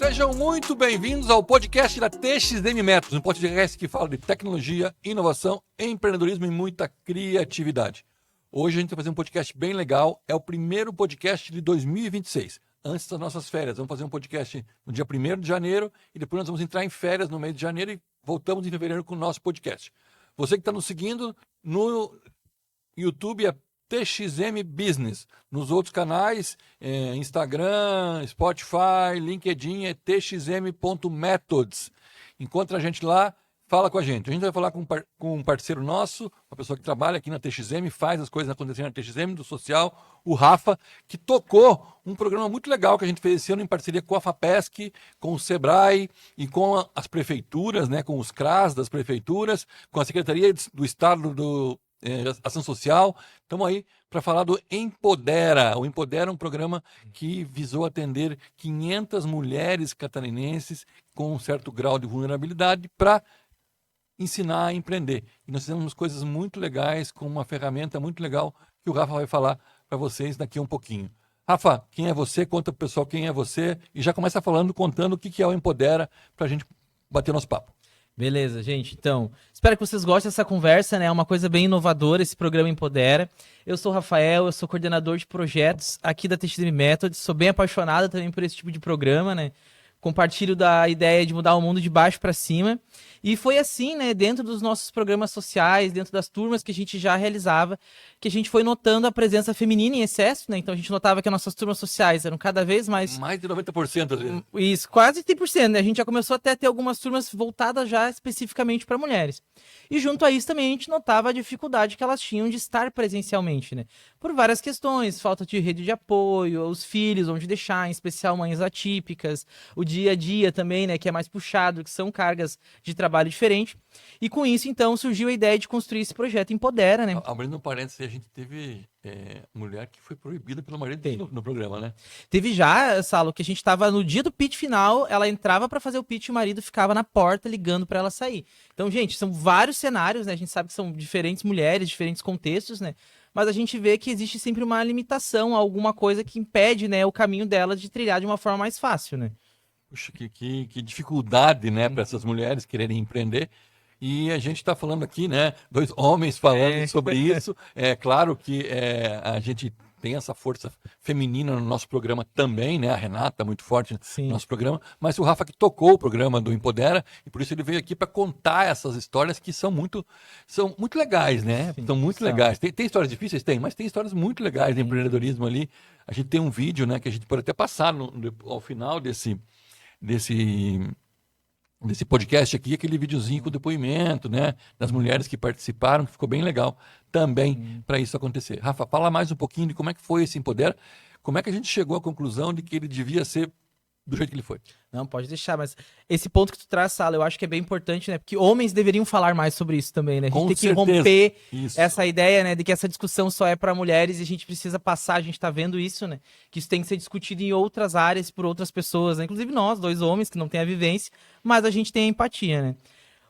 Sejam muito bem-vindos ao podcast da TXM Métodos, um podcast que fala de tecnologia, inovação, empreendedorismo e muita criatividade. Hoje a gente vai fazer um podcast bem legal, é o primeiro podcast de 2026, antes das nossas férias. Vamos fazer um podcast no dia 1º de janeiro e depois nós vamos entrar em férias no mês de janeiro e voltamos em fevereiro com o nosso podcast. Você que está nos seguindo no YouTube é TXM Business. Nos outros canais, Instagram, Spotify, LinkedIn, é txm.methods. Encontra a gente lá, fala com a gente. A gente vai falar com um parceiro nosso, uma pessoa que trabalha aqui na TXM, faz as coisas acontecerem na TXM, do social, o Rafa, que tocou um programa muito legal que a gente fez esse ano em parceria com a FAPESC, com o Sebrae e com as prefeituras, né, com os CRAS das prefeituras, com a Secretaria do Estado Ação Social. Estamos aí para falar do Empodera. O Empodera é um programa que visou atender 500 mulheres catarinenses com um certo grau de vulnerabilidade para ensinar a empreender. E nós fizemos coisas muito legais com uma ferramenta muito legal que o Rafa vai falar para vocês daqui a um pouquinho. Rafa, quem é você? Conta para o pessoal quem é você e já começa contando o que é o Empodera para a gente bater nosso papo. Beleza, gente. Então, espero que vocês gostem dessa conversa, né? É uma coisa bem inovadora esse programa Empodera. Eu sou o Rafael, eu sou coordenador de projetos aqui da TXM Methods. Sou bem apaixonado também por esse tipo de programa, né? Compartilho da ideia de mudar o mundo de baixo para cima. E foi assim, né, dentro dos nossos programas sociais, dentro das turmas que a gente já realizava, que a gente foi notando a presença feminina em excesso, né? Então a gente notava que as nossas turmas sociais eram cada vez mais... Mais de 90% às vezes. Isso, quase 100%, né? A gente já começou até a ter algumas turmas voltadas já especificamente para mulheres. E junto a isso também a gente notava a dificuldade que elas tinham de estar presencialmente, né? Por várias questões, falta de rede de apoio, os filhos, onde deixar, em especial mães atípicas, o dia a dia também, né, que é mais puxado, que são cargas de trabalho diferente. E com isso, então, surgiu a ideia de construir esse projeto Empodera, né? Abrindo um parênteses, a gente teve mulher que foi proibida pelo marido no programa, né? Teve já, Salo, que a gente estava no dia do pitch final, ela entrava para fazer o pitch e o marido ficava na porta ligando para ela sair. Então, gente, são vários cenários, né? A gente sabe que são diferentes mulheres, diferentes contextos, né? Mas a gente vê que existe sempre uma limitação, alguma coisa que impede, né, o caminho dela de trilhar de uma forma mais fácil, né? Puxa, que dificuldade, né, para essas mulheres quererem empreender. E a gente está falando aqui, né, dois homens falando sobre isso. É claro que a gente tem essa força feminina no nosso programa também, né? A Renata muito forte no nosso programa, mas o Rafa que tocou o programa do Empodera e por isso ele veio aqui para contar essas histórias que são muito legais, né? São muito legais. Tem histórias difíceis? Tem, mas tem histórias muito legais de empreendedorismo ali. A gente tem um vídeo, né, que a gente pode até passar ao final desse podcast aqui, aquele videozinho com o depoimento, né, das mulheres que participaram, que ficou bem legal também para isso acontecer. Rafa, fala mais um pouquinho de como é que foi esse Empodera, como é que a gente chegou à conclusão de que ele devia ser do jeito que ele foi. Não, pode deixar, mas esse ponto que tu traz, Sala, eu acho que é bem importante, né? Porque homens deveriam falar mais sobre isso também, né? A gente tem que romper essa ideia, né? De que essa discussão só é para mulheres e a gente precisa passar, a gente tá vendo isso, né? Que isso tem que ser discutido em outras áreas por outras pessoas, né? Inclusive nós, dois homens que não têm a vivência, mas a gente tem a empatia, né?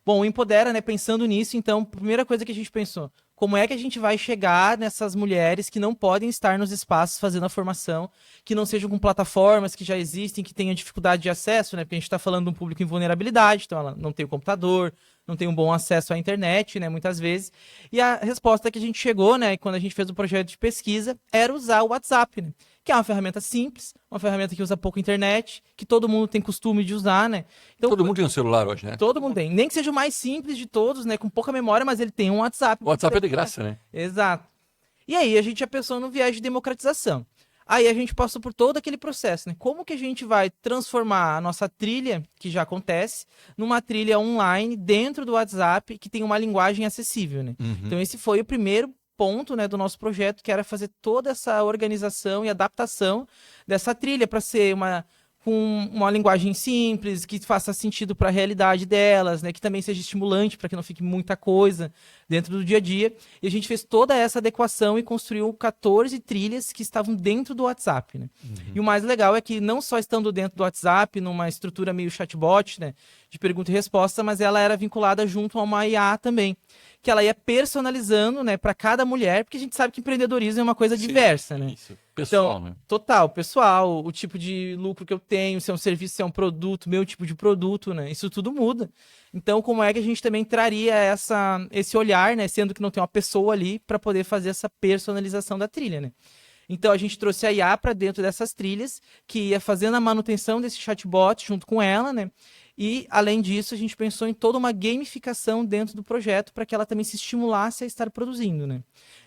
Bom, o Empodera, né? Pensando nisso, então, primeira coisa que a gente pensou, como é que a gente vai chegar nessas mulheres que não podem estar nos espaços fazendo a formação, que não sejam com plataformas que já existem, que tenham dificuldade de acesso, né? Porque a gente está falando de um público em vulnerabilidade, então ela não tem o computador, não tem um bom acesso à internet, né? Muitas vezes. E a resposta que a gente chegou, né? Quando a gente fez o projeto de pesquisa, era usar o WhatsApp, né? Que é uma ferramenta simples, uma ferramenta que usa pouco internet, que todo mundo tem costume de usar, né? Então, todo mundo tem um celular hoje, né? Todo mundo tem. Nem que seja o mais simples de todos, né? Com pouca memória, mas ele tem um WhatsApp. O WhatsApp é de graça, né? Exato. E aí a gente já pensou no viés de democratização. Aí a gente passou por todo aquele processo, né? Como que a gente vai transformar a nossa trilha, que já acontece, numa trilha online dentro do WhatsApp que tem uma linguagem acessível, né? Então esse foi o primeiro ponto, né, do nosso projeto, que era fazer toda essa organização e adaptação dessa trilha para ser com uma linguagem simples, que faça sentido para a realidade delas, né, que também seja estimulante para que não fique muita coisa, dentro do dia a dia. E a gente fez toda essa adequação e construiu 14 trilhas que estavam dentro do WhatsApp, né? E o mais legal é que não só estando dentro do WhatsApp, numa estrutura meio chatbot, né, de pergunta e resposta, mas ela era vinculada junto a uma IA também, que ela ia personalizando, né, para cada mulher, porque a gente sabe que empreendedorismo é uma coisa diversa, né? Isso. Pessoal, então, né? Total, pessoal, o tipo de lucro que eu tenho, se é um serviço, se é um produto, meu tipo de produto, né? Isso tudo muda. Então, como é que a gente também traria esse olhar, né, sendo que não tem uma pessoa ali para poder fazer essa personalização da trilha, né? Então, a gente trouxe a IA para dentro dessas trilhas, que ia fazendo a manutenção desse chatbot junto com ela, né? E, além disso, a gente pensou em toda uma gamificação dentro do projeto para que ela também se estimulasse a estar produzindo, né?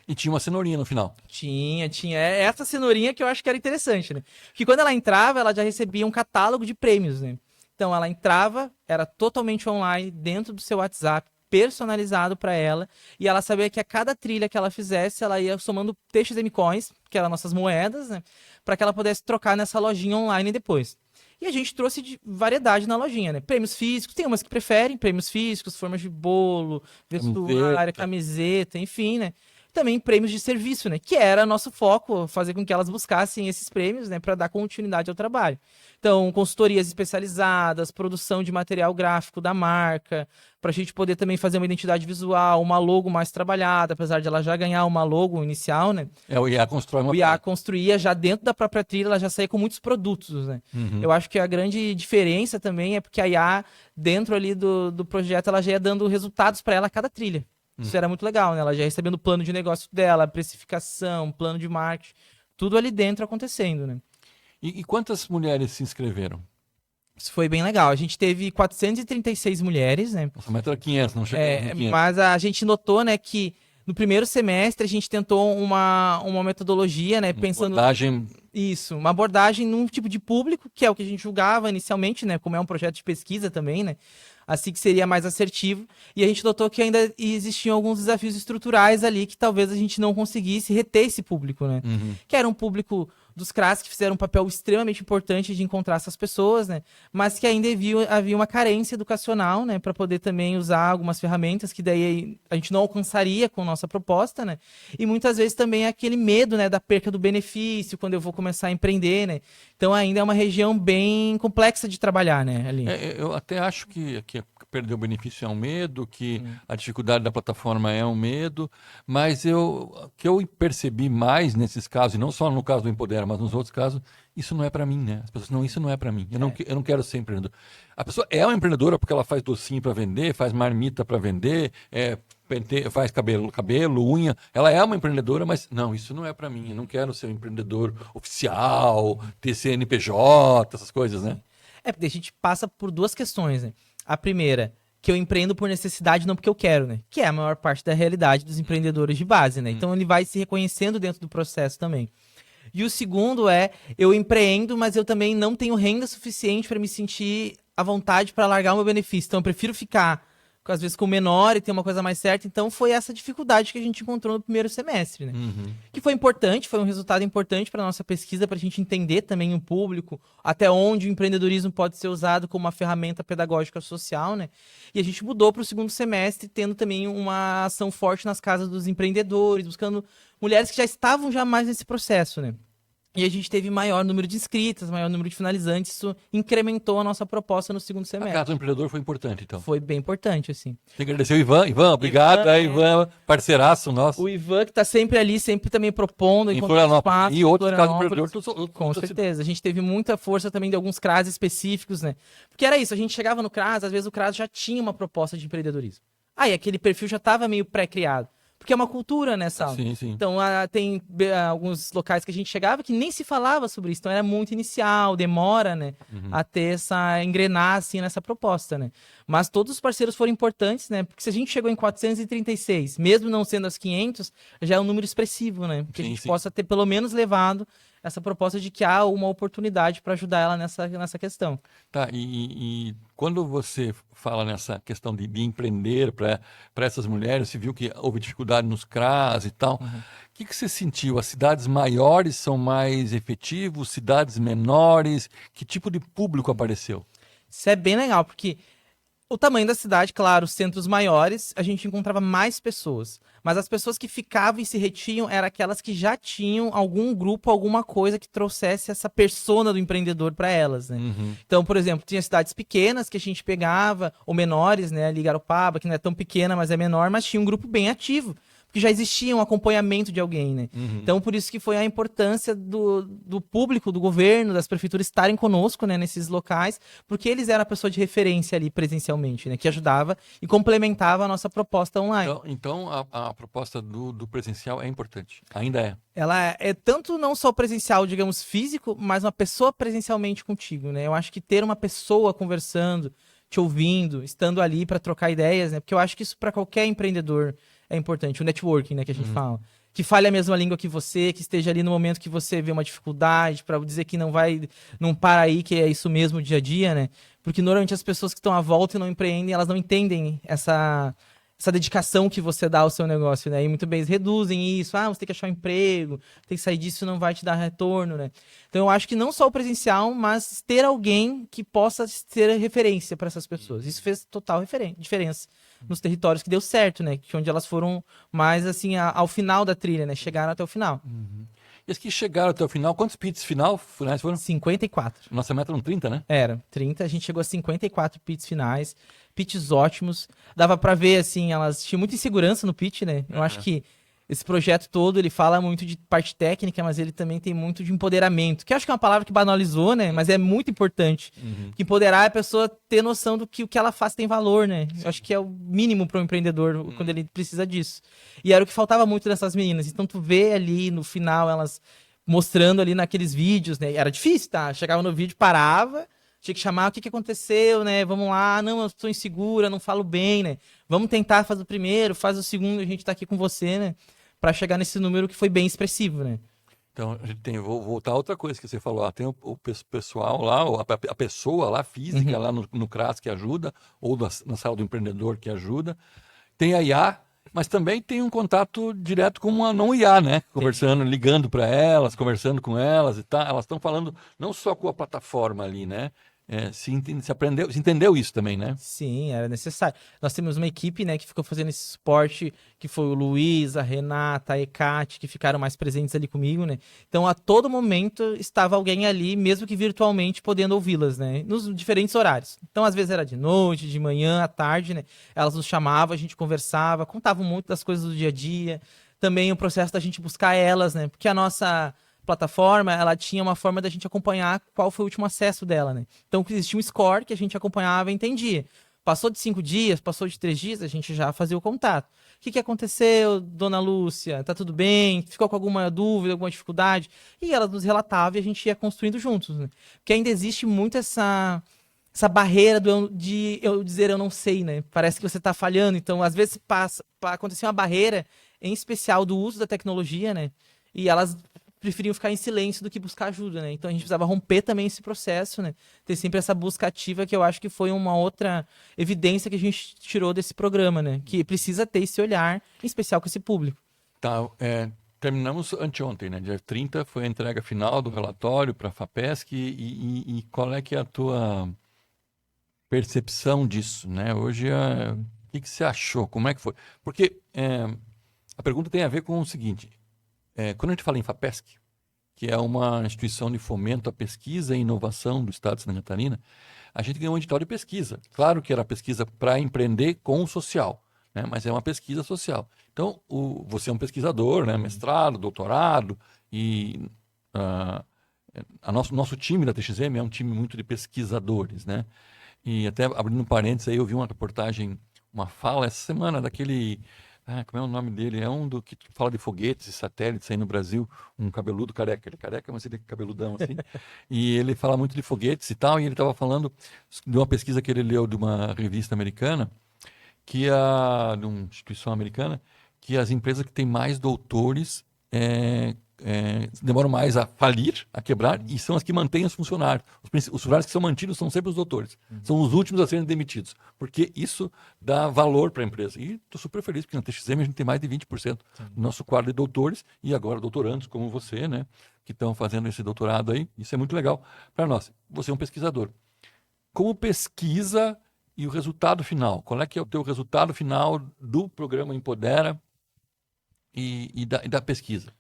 E tinha uma cenourinha no final. Tinha. É essa cenourinha que eu acho que era interessante, né? Porque quando ela entrava, ela já recebia um catálogo de prêmios, né? Então, ela entrava, era totalmente online, dentro do seu WhatsApp, personalizado para ela, e ela sabia que a cada trilha que ela fizesse, ela ia somando TXM Coins, que eram nossas moedas, né? Para que ela pudesse trocar nessa lojinha online depois. E a gente trouxe de variedade na lojinha, né? Prêmios físicos, tem umas que preferem prêmios físicos, formas de bolo, vestuário, camiseta, enfim, né? Também prêmios de serviço, né? Que era nosso foco, fazer com que elas buscassem esses prêmios, né? Para dar continuidade ao trabalho. Então, consultorias especializadas, produção de material gráfico da marca, para a gente poder também fazer uma identidade visual, uma logo mais trabalhada, apesar de ela já ganhar uma logo inicial, né? O IA constrói uma... O IA construía já dentro da própria trilha, ela já saía com muitos produtos, né? Eu acho que a grande diferença também é porque a IA, dentro ali do projeto, ela já ia dando resultados para ela a cada trilha. Isso era muito legal, né? Ela já ia recebendo o plano de negócio dela, precificação, plano de marketing, tudo ali dentro acontecendo, né? E quantas mulheres se inscreveram? Isso foi bem legal. A gente teve 436 mulheres, né? Nossa, mas era 500, não chegou 500. Mas a gente notou, né, que no primeiro semestre a gente tentou uma metodologia, né, pensando... Abordagem... Isso, uma abordagem num tipo de público, que é o que a gente julgava inicialmente, né, como é um projeto de pesquisa também, né, assim que seria mais assertivo, e a gente notou que ainda existiam alguns desafios estruturais ali que talvez a gente não conseguisse reter esse público, né, que era um público dos CRAs que fizeram um papel extremamente importante de encontrar essas pessoas, né, mas que ainda havia uma carência educacional, né, para poder também usar algumas ferramentas que daí a gente não alcançaria com nossa proposta, né, e muitas vezes também aquele medo, né, da perca do benefício quando eu vou começar a empreender, né, então ainda é uma região bem complexa de trabalhar, né, ali. Eu até acho que perder o benefício é um medo, que a dificuldade da plataforma é um medo, mas o que eu percebi mais nesses casos, e não só no caso do Empodera, mas nos outros casos, isso não é para mim, né? As pessoas, não, isso não é para mim. Eu não quero ser empreendedor. A pessoa é uma empreendedora porque ela faz docinho para vender, faz marmita para vender, faz cabelo, unha. Ela é uma empreendedora, mas não, isso não é para mim. Eu não quero ser um empreendedor oficial, ter CNPJ, essas coisas, né? Porque a gente passa por duas questões, né? A primeira, que eu empreendo por necessidade, não porque eu quero, né? Que é a maior parte da realidade dos empreendedores de base, né? Então ele vai se reconhecendo dentro do processo também. E o segundo eu empreendo, mas eu também não tenho renda suficiente para me sentir à vontade para largar o meu benefício. Então eu prefiro ficar, às vezes, com o menor e ter uma coisa mais certa. Então foi essa dificuldade que a gente encontrou no primeiro semestre, né? Que foi importante, foi um resultado importante para a nossa pesquisa, para a gente entender também o público, até onde o empreendedorismo pode ser usado como uma ferramenta pedagógica social, né? E a gente mudou para o segundo semestre, tendo também uma ação forte nas casas dos empreendedores, buscando mulheres que já estavam mais nesse processo, né? E a gente teve maior número de inscritas, maior número de finalizantes, isso incrementou a nossa proposta no segundo semestre. A casa do empreendedor foi importante, então. Foi bem importante, assim. Tem que agradecer o Ivan. Ivan, obrigado. Ivan, parceiraço nosso. O Ivan que está sempre ali, sempre também propondo. Em Florianópolis. E outros casos do empreendedor. Com certeza. A gente teve muita força também de alguns CRAs específicos, né? Porque era isso, a gente chegava no CRAS, às vezes o CRAS já tinha uma proposta de empreendedorismo. Aí aquele perfil já estava meio pré-criado. Porque é uma cultura, né, Sal? Sim, sim. Então, tem alguns locais que a gente chegava que nem se falava sobre isso. Então, era muito inicial, demora, né? A ter engrenar, assim, nessa proposta, né? Mas todos os parceiros foram importantes, né? Porque se a gente chegou em 436, mesmo não sendo as 500, já é um número expressivo, né? Que a gente possa ter, pelo menos, levado essa proposta de que há uma oportunidade para ajudar ela nessa questão. Tá, e quando você fala nessa questão de empreender para essas mulheres, você viu que houve dificuldade nos CRAs e tal. O que você sentiu? As cidades maiores são mais efetivos, cidades menores? Que tipo de público apareceu? Isso é bem legal, porque O tamanho da cidade, claro, centros maiores, a gente encontrava mais pessoas. Mas as pessoas que ficavam e se retinham eram aquelas que já tinham algum grupo, alguma coisa que trouxesse essa persona do empreendedor para elas, né? Então, por exemplo, tinha cidades pequenas que a gente pegava, ou menores, né? Ali Garopaba, que não é tão pequena, mas é menor, mas tinha um grupo bem ativo. Porque já existia um acompanhamento de alguém, né? Então, por isso que foi a importância do público, do governo, das prefeituras estarem conosco, né, nesses locais, porque eles eram a pessoa de referência ali presencialmente, né? Que ajudava e complementava a nossa proposta online. Então a proposta do presencial é importante. Ainda é. Ela é tanto não só presencial, digamos, físico, mas uma pessoa presencialmente contigo, né? Eu acho que ter uma pessoa conversando, te ouvindo, estando ali para trocar ideias, né? Porque eu acho que isso para qualquer empreendedor é importante, o networking, né, que a gente fala. Que fale a mesma língua que você, que esteja ali no momento que você vê uma dificuldade, para dizer que não para aí, que é isso mesmo dia a dia, né? Porque normalmente as pessoas que estão à volta e não empreendem, elas não entendem essa dedicação que você dá ao seu negócio, né? E muito bem, eles reduzem isso. Você tem que achar um emprego, tem que sair disso, não vai te dar retorno, né? Então eu acho que não só o presencial, mas ter alguém que possa ser referência para essas pessoas. Isso fez total diferença nos territórios que deu certo, né? Que onde elas foram mais assim ao final da trilha, né? Chegaram até o final. E as que chegaram até o final, quantos pits finais foram? 54. Nossa meta eram 30, né? Era, 30. A gente chegou a 54 pits finais. Pits ótimos. Dava pra ver, assim, elas tinham muita insegurança no pitch, né? Eu acho que esse projeto todo, ele fala muito de parte técnica, mas ele também tem muito de empoderamento, que eu acho que é uma palavra que banalizou, né? Mas é muito importante. Que empoderar é a pessoa ter noção do que o que ela faz tem valor, né? Eu acho que é o mínimo para um empreendedor quando ele precisa disso. E era o que faltava muito dessas meninas. Então tu vê ali no final elas mostrando ali naqueles vídeos, né? Era difícil, tá? Chegava no vídeo, parava, tinha que chamar o que aconteceu, né? Vamos lá, não, eu estou insegura, não falo bem, né? Vamos tentar fazer o primeiro, faz o segundo, a gente tá aqui com você, né? Para chegar nesse número que foi bem expressivo, né? Então, a gente tem, vou voltar a outra coisa que você falou. Tem o pessoal lá, a pessoa lá, física, lá no CRAS que ajuda, ou na sala do empreendedor que ajuda. Tem a IA, mas também tem um contato direto com uma não IA, né? Conversando, ligando para elas, conversando com elas e tal. Elas estão falando não só com a plataforma ali, né? Se entendeu isso também, né? Sim, era necessário. Nós temos uma equipe, né, que ficou fazendo esse suporte, que foi o Luiz, a Renata, a Ecate, que ficaram mais presentes ali comigo, né? Então, a todo momento, estava alguém ali, mesmo que virtualmente, podendo ouvi-las, né? Nos diferentes horários. Então, às vezes era de noite, de manhã, à tarde, né? Elas nos chamavam, a gente conversava, contavam muito das coisas do dia a dia. Também o processo da gente buscar elas, né? Porque a nossa plataforma, ela tinha uma forma da gente acompanhar qual foi o último acesso dela, né? Então, existia um score que a gente acompanhava e entendia. Passou de 5 dias, passou de 3 dias, a gente já fazia o contato. O que aconteceu, dona Lúcia? Tá tudo bem? Ficou com alguma dúvida, alguma dificuldade? E ela nos relatava e a gente ia construindo juntos, né? Porque ainda existe muito essa barreira de eu dizer eu não sei, né? Parece que você tá falhando. Então, às vezes, acontecer uma barreira, em especial do uso da tecnologia, né? E elas preferiam ficar em silêncio do que buscar ajuda, né? Então a gente precisava romper também esse processo, né? Ter sempre essa busca ativa, que eu acho que foi uma outra evidência que a gente tirou desse programa, né? Que precisa ter esse olhar, em especial com esse público. Tá, terminamos anteontem, né? Dia 30 foi a entrega final do relatório para a FAPESC e qual é que é a tua percepção disso, né? Hoje, o que você achou? Como é que foi? Porque a pergunta tem a ver com o seguinte. Quando a gente fala em FAPESC, que é uma instituição de fomento à pesquisa e inovação do Estado de Santa Catarina, a gente ganhou um edital de pesquisa. Claro que era pesquisa para empreender com o social, né? Mas é uma pesquisa social. Então, você é um pesquisador, né? Mestrado, doutorado, e nosso time da TXM é um time muito de pesquisadores, né? E até abrindo um parênteses aí, eu vi uma reportagem, uma fala essa semana daquele... como é o nome dele? É um do que fala de foguetes e satélites aí no Brasil, um cabeludo careca. Ele é careca, mas ele é cabeludão assim. E ele fala muito de foguetes e tal, e ele estava falando de uma pesquisa que ele leu de uma revista americana, de uma instituição americana, que as empresas que têm mais doutores demoram mais a falir, a quebrar, e são as que mantêm os funcionários. Os funcionários que são mantidos são sempre os doutores. São os últimos a serem demitidos, porque isso dá valor para a empresa. E estou super feliz, porque na TXM a gente tem mais de 20% do nosso quadro de doutores, e agora doutorandos como você, né, que estão fazendo esse doutorado aí. Isso é muito legal para nós. Você é um pesquisador. Como pesquisa, E o resultado final? Qual é que é o teu resultado final do programa Empodera e da pesquisa?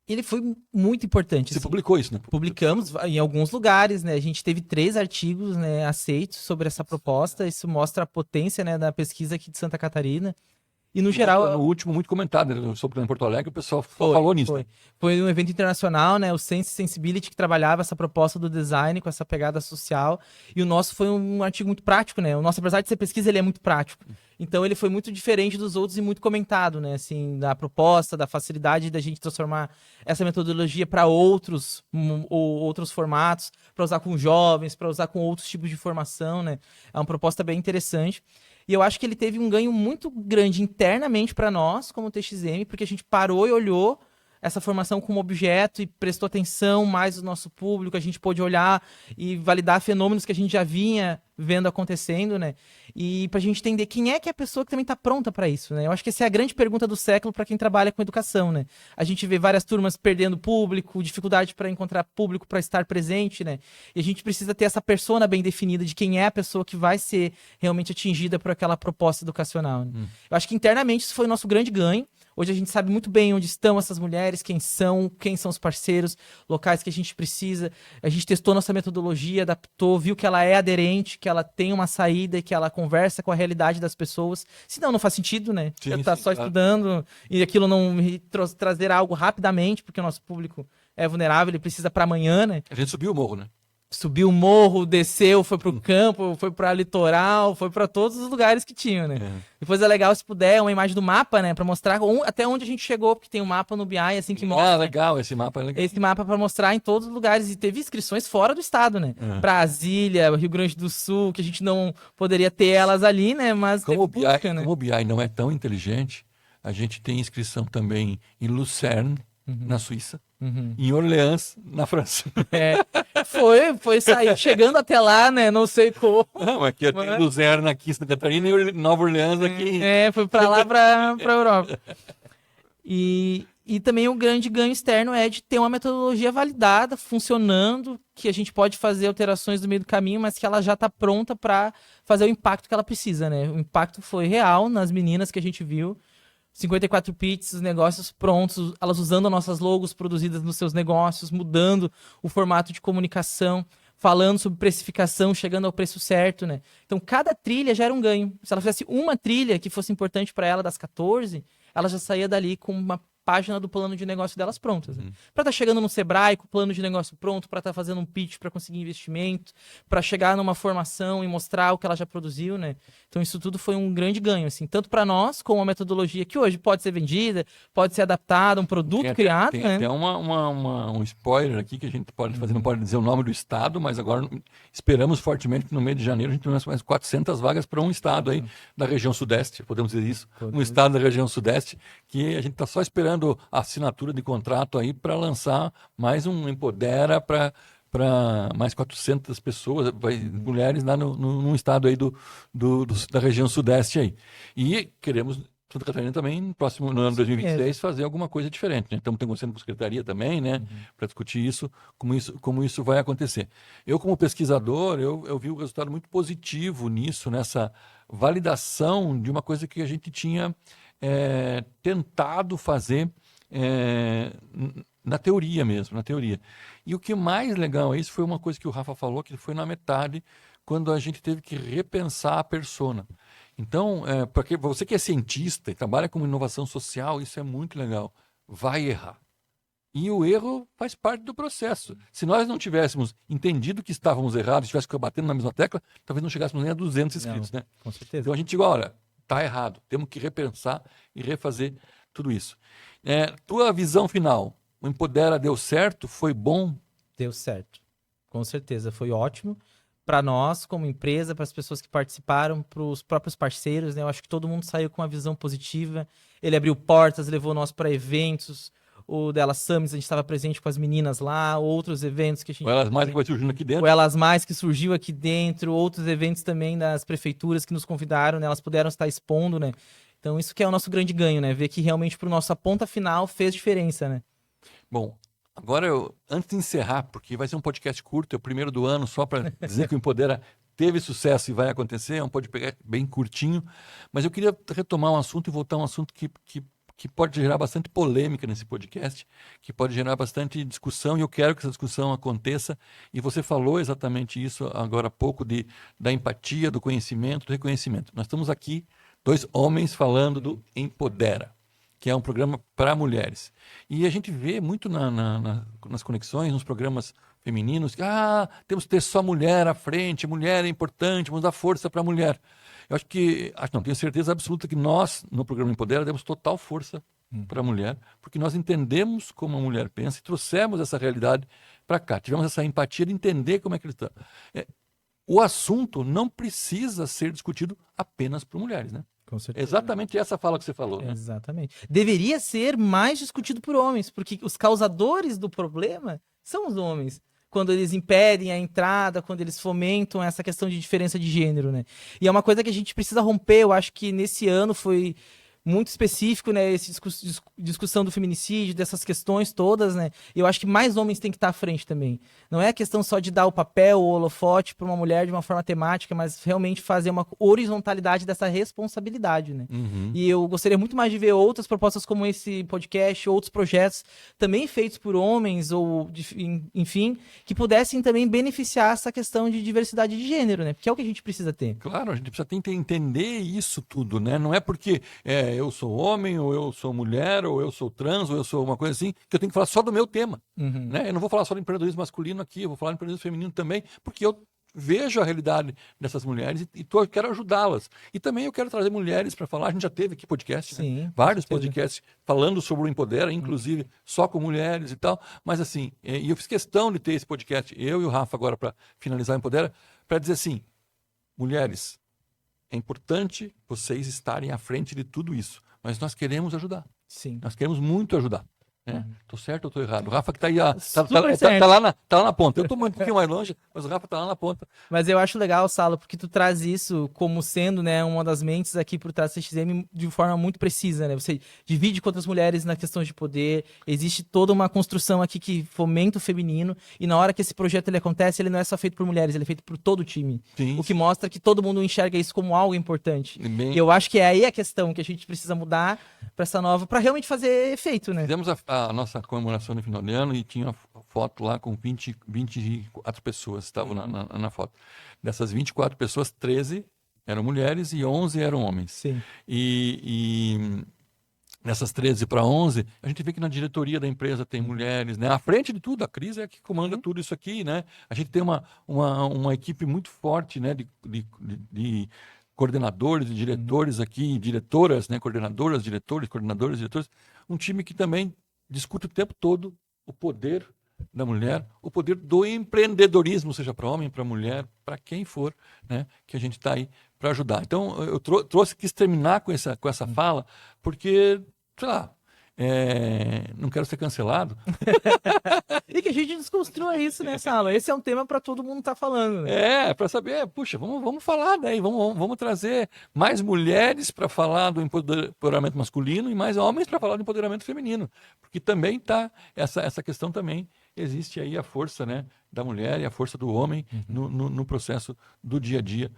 Ele foi muito importante. Você publicou isso, né? Publicamos em alguns lugares, né? A gente teve 3 artigos, né, aceitos sobre essa proposta. Isso mostra a potência, né, da pesquisa aqui de Santa Catarina. E no geral... No último, muito comentado, né? Sobre em Porto Alegre, o pessoal falou nisso. Foi um evento internacional, né? O Sense Sensibility, que trabalhava essa proposta do design com essa pegada social. E o nosso foi um artigo muito prático, né? O nosso, apesar de ser pesquisa, ele é muito prático. Então ele foi muito diferente dos outros e muito comentado, né? Assim, da proposta, da facilidade da gente transformar essa metodologia para outros formatos, para usar com jovens, para usar com outros tipos de formação, né? É uma proposta bem interessante. E eu acho que ele teve um ganho muito grande internamente para nós, como TXM, porque a gente parou e olhou essa formação como objeto e prestou atenção mais no nosso público, a gente pôde olhar e validar fenômenos que a gente já vinha vendo acontecendo, né? E pra gente entender quem é que é a pessoa que também tá pronta para isso, né? Eu acho que essa é a grande pergunta do século para quem trabalha com educação, né? A gente vê várias turmas perdendo público, dificuldade para encontrar público para estar presente, né? E a gente precisa ter essa persona bem definida de quem é a pessoa que vai ser realmente atingida por aquela proposta educacional, né? Eu acho que internamente isso foi o nosso grande ganho. Hoje a gente sabe muito bem onde estão essas mulheres, quem são os parceiros, locais que a gente precisa. A gente testou nossa metodologia, adaptou, viu que ela é aderente, que ela tem uma saída e que ela conversa com a realidade das pessoas. Senão não faz sentido, né? Sim, eu tá só estudando e aquilo não trazer algo rapidamente, porque o nosso público é vulnerável, ele precisa para amanhã, né? A gente subiu o morro, né? Subiu o morro, desceu, foi pro campo, foi pra litoral, foi pra todos os lugares que tinham, né? Depois é legal, se puder, uma imagem do mapa, né? Pra mostrar até onde a gente chegou, porque tem um mapa no BI, assim, que mostra. Legal, esse mapa é legal. Esse mapa pra mostrar em todos os lugares. E teve inscrições fora do estado, né? Brasília, Rio Grande do Sul, que a gente não poderia ter elas ali, né? Mas como o BI não é tão inteligente, a gente tem inscrição também em Lucerne, na Suíça. Em Orleans, na França. Foi sair, chegando até lá, né? Não sei como. Não, aqui tem Luzerna aqui em Santa Catarina e Nova Orleans aqui. Foi pra lá, pra Europa. E também o grande ganho externo é de ter uma metodologia validada, funcionando, que a gente pode fazer alterações no meio do caminho, mas que ela já está pronta para fazer o impacto que ela precisa, né? O impacto foi real nas meninas que a gente viu. 54 pitches, os negócios prontos, elas usando nossas logos produzidas nos seus negócios, mudando o formato de comunicação, falando sobre precificação, chegando ao preço certo, né? Então, cada trilha já era um ganho. Se ela fizesse uma trilha que fosse importante para ela das 14, ela já saía dali com uma página do plano de negócio delas prontas. Né? Para estar chegando no Sebrae com o plano de negócio pronto, para estar fazendo um pitch para conseguir investimento, para chegar numa formação e mostrar o que ela já produziu, né? Então isso tudo foi um grande ganho, assim, tanto para nós, como uma metodologia que hoje pode ser vendida, pode ser adaptada, um produto criado. Tem né? até um spoiler aqui que a gente pode fazer, não pode dizer o nome do estado, mas agora esperamos fortemente que no mês de janeiro a gente tenha mais 400 vagas para um estado aí da região sudeste, podemos dizer isso, um estado da região sudeste, que a gente está só esperando a assinatura de contrato aí para lançar mais um Empodera para mais 400 pessoas, mulheres lá num estado aí da região sudeste aí. E queremos, Santa Catarina também, no ano 2026, fazer alguma coisa diferente. Né? Estamos negociando com a Secretaria também, né? Para discutir isso, como isso vai acontecer. Eu, como pesquisador, eu vi um resultado muito positivo nisso, nessa validação de uma coisa que a gente tinha tentado fazer na teoria mesmo, na teoria. E o que mais legal é isso foi uma coisa que o Rafa falou, que foi na metade, quando a gente teve que repensar a persona. Então, porque você que é cientista e trabalha com inovação social, isso é muito legal. Vai errar. E o erro faz parte do processo. Se nós não tivéssemos entendido que estávamos errados, estivéssemos batendo na mesma tecla, talvez não chegássemos nem a 200 inscritos, né? Com certeza. Então a gente diz, olha, está errado, temos que repensar e refazer tudo isso. Tua visão final, o Empodera deu certo? Foi bom? Deu certo, com certeza, foi ótimo para nós como empresa, para as pessoas que participaram, para os próprios parceiros, né? Eu acho que todo mundo saiu com uma visão positiva, ele abriu portas, levou nós para eventos, o Dela Summits, a gente estava presente com as meninas lá, outros eventos que a gente... O Elas Mais que vai surgindo aqui dentro. O Elas Mais que surgiu aqui dentro, outros eventos também das prefeituras que nos convidaram, né? Elas puderam estar expondo, né? Então isso que é o nosso grande ganho, né? Ver que realmente para o nossa ponta final fez diferença, né? Bom, agora antes de encerrar, porque vai ser um podcast curto, é o primeiro do ano, só para dizer que o Empodera teve sucesso e vai acontecer, é um podcast bem curtinho, mas eu queria retomar um assunto e voltar a um assunto que pode gerar bastante polêmica nesse podcast, que pode gerar bastante discussão, e eu quero que essa discussão aconteça. E você falou exatamente isso agora há pouco, da empatia, do conhecimento, do reconhecimento. Nós estamos aqui, 2 homens falando do Empodera, que é um programa para mulheres. E a gente vê muito nas conexões, nos programas femininos, que temos que ter só mulher à frente, mulher é importante, vamos dar força para a mulher. Eu não, tenho certeza absoluta que nós, no programa Empodera, demos total força para a mulher, porque nós entendemos como a mulher pensa e trouxemos essa realidade para cá. Tivemos essa empatia de entender como é que ele está. O assunto não precisa ser discutido apenas por mulheres, né? Com certeza. Exatamente essa fala que você falou. Né? Exatamente. Deveria ser mais discutido por homens, porque os causadores do problema são os homens. Quando eles impedem a entrada, quando eles fomentam essa questão de diferença de gênero, né? E é uma coisa que a gente precisa romper. Eu acho que nesse ano foi muito específico, né? Essa discussão do feminicídio, dessas questões todas, né? E eu acho que mais homens têm que estar à frente também. Não é a questão só de dar o papel, o holofote para uma mulher de uma forma temática, mas realmente fazer uma horizontalidade dessa responsabilidade, né? Uhum. E eu gostaria muito mais de ver outras propostas como esse podcast, outros projetos também feitos por homens, ou enfim, que pudessem também beneficiar essa questão de diversidade de gênero, né? Porque é o que a gente precisa ter. Claro, a gente precisa entender isso tudo, né? Não é porque eu sou homem, ou eu sou mulher, ou eu sou trans, ou eu sou uma coisa assim, que eu tenho que falar só do meu tema. Uhum. Né? Eu não vou falar só do empreendedorismo masculino aqui, eu vou falar do empreendedorismo feminino também, porque eu vejo a realidade dessas mulheres e quero ajudá-las. E também eu quero trazer mulheres para falar. A gente já teve aqui podcast, sim, né? Vários podcasts falando sobre o Empodera, inclusive só com mulheres e tal. Mas assim, e eu fiz questão de ter esse podcast, eu e o Rafa agora, para finalizar o Empodera, para dizer assim, mulheres, é importante vocês estarem à frente de tudo isso, mas nós queremos ajudar. Sim. Nós queremos muito ajudar. Né? Tô certo ou tô errado? O Rafa que tá aí, tá lá na ponta. Eu tô um pouquinho mais longe, mas o Rafa tá lá na ponta. Mas eu acho legal, Salo, porque tu traz isso como sendo, né, uma das mentes aqui por trás do CXM de forma muito precisa, né? Você divide com outras mulheres na questão de poder, existe toda uma construção aqui que fomenta o feminino, e na hora que esse projeto ele acontece, ele não é só feito por mulheres, ele é feito por todo o time. Sim. O que mostra que todo mundo enxerga isso como algo importante. Bem... E eu acho que é aí a questão que a gente precisa mudar para essa nova, para realmente fazer efeito, né? Fizemos a nossa comemoração no final de ano e tinha foto lá com 24 pessoas estavam na foto. Dessas 24 pessoas, 13 eram mulheres e 11 eram homens. Sim. E nessas 13 para 11, a gente vê que na diretoria da empresa tem mulheres, né? À frente de tudo, a Cris é a que comanda tudo isso aqui, né? A gente tem uma equipe muito forte, né? De coordenadores e diretores aqui, diretoras, né? Coordenadoras, diretores, coordenadores, diretores. Um time que também discute o tempo todo o poder da mulher, o poder do empreendedorismo, seja para homem, para mulher, para quem for, né, que a gente está aí para ajudar. Então, eu quis terminar com essa fala, porque, sei lá, não quero ser cancelado. E que a gente desconstrua isso nessa aula. Esse é um tema para todo mundo estar falando. Né? Para saber, puxa, vamos falar daí, vamos trazer mais mulheres para falar do empoderamento masculino e mais homens para falar do empoderamento feminino. Porque também está, essa questão também existe aí a força, né, da mulher e a força do homem no processo do dia a dia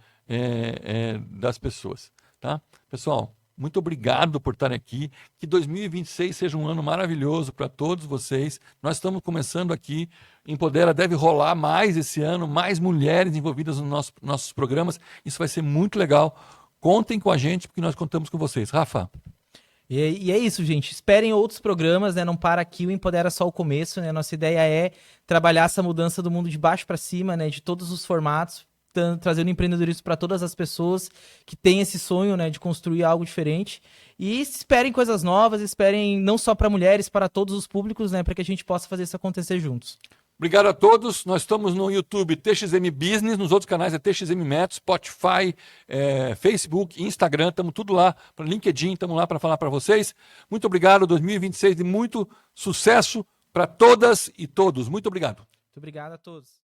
das pessoas. Tá? Pessoal, muito obrigado por estarem aqui. Que 2026 seja um ano maravilhoso para todos vocês. Nós estamos começando aqui. Empodera deve rolar mais esse ano, mais mulheres envolvidas nos nossos programas. Isso vai ser muito legal. Contem com a gente, porque nós contamos com vocês. Rafa. E é isso, gente. Esperem outros programas, né? Não para aqui, o Empodera só o começo, né? Nossa ideia é trabalhar essa mudança do mundo de baixo para cima, né? De todos os formatos, trazendo empreendedorismo para todas as pessoas que têm esse sonho, né, de construir algo diferente. E esperem coisas novas, esperem não só para mulheres, para todos os públicos, né, para que a gente possa fazer isso acontecer juntos. Obrigado a todos. Nós estamos no YouTube TXM Business, nos outros canais é TXM Metro, Spotify, Facebook, Instagram, estamos tudo lá, para LinkedIn, estamos lá para falar para vocês. Muito obrigado, 2026 de muito sucesso para todas e todos. Muito obrigado. Muito obrigado a todos.